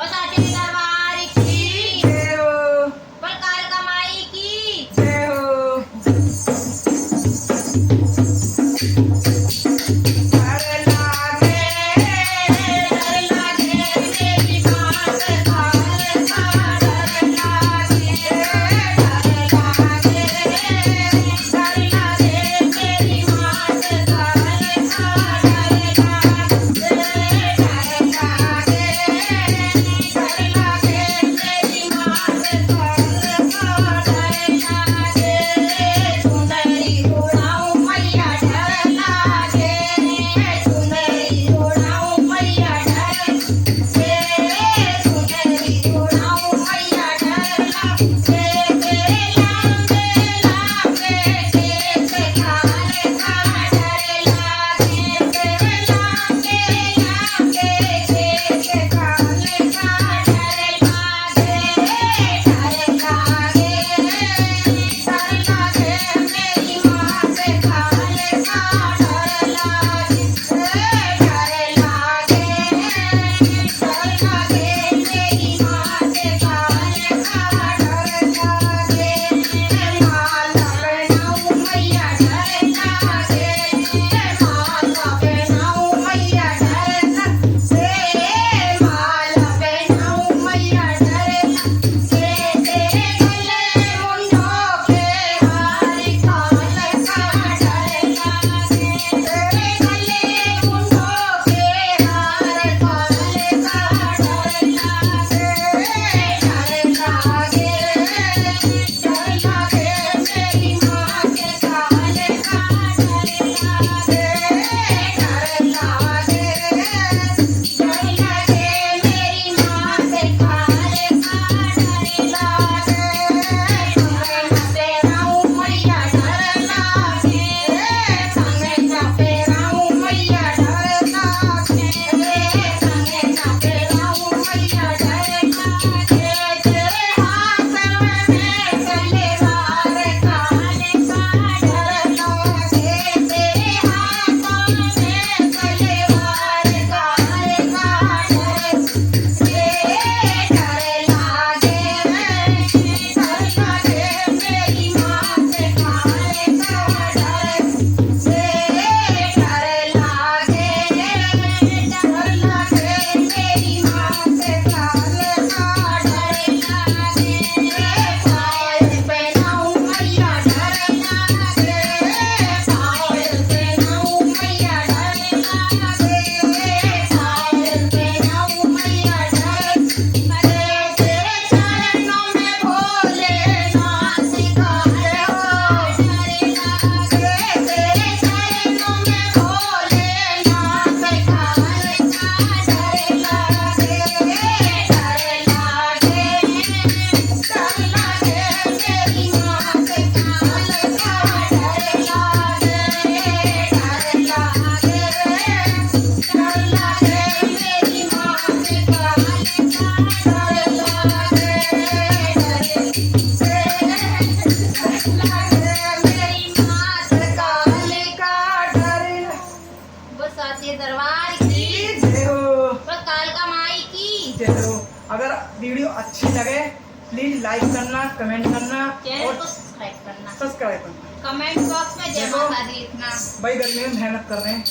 बस आते दरबार की जय हो, पर काल कमाई की जय हो। डर लागे, डर लागे मेरी बात काल का डर लागे डर लागे डर लागे मेरी बात काल का डर लागे डर लागे डर लागे मेरी बात काल का डर लागे सुंदरी उड़ाऊं मैया डर लागे सुंदरी उड़ाऊं मैया डर सुंदरी उड़ाऊं मैया डर लागे लागे लागे केस काले का डर लागे लागे लागे केस काले का डर लागे डर लागे डर लागे मेरी माँ से काले का डर लागे डर लागे डर लागे मेरी माँ से काले का डर लागे माला पहनाऊं मैया डर लागे माला पहनाऊं मैया डर लागे माला पहनाऊं मैया डर लागे तेरे गले मुंडों के हार काले का डर लागे तेरे गले मुंडों के हार काले का डर लागे डर लागे डर लागे मेरी माँ के काले का डर लागे डर लागे डर लागे मेरी माँ से काले का डर लागे संगे तेराऊं मैया डर लागे संगे तेराऊं मैया डर लागे संगे तेराऊं मैया डर लागे तेरे हाथ में तलवार काले का डर लागे तेरे हाथ में तलवार काले का डर लागे मेरी माँ से काले का डर लागे मेरी माँ से काले का डर लागे पायल पहनाऊं मैया डर लागे पायल पहनाऊं मैया डर लागे पायल पहनाऊं मैया डर तेरे चरणों में भोले नाथ काले हो डर लागे तेरे चरणों में भोले नाथ काले का डर लागे डर लागे डर लागे मेरी माँ से काले का डर लागे डर लागे डर लागे मेरी माँ से काले का डर लागे मेरी माँ से काले का डर बस आती दरबार की जय हो, पर काल का माई की जय हो। अगर वीडियो अच्छी लगे प्लीज लाइक करना, कमेंट करना चैनल और को सब्सक्राइब करना सब्सक्राइब करना। कमेंट बॉक्स में जय देखो। माता दी लिखना भाई गर्मी में मेहनत कर रहे हैं।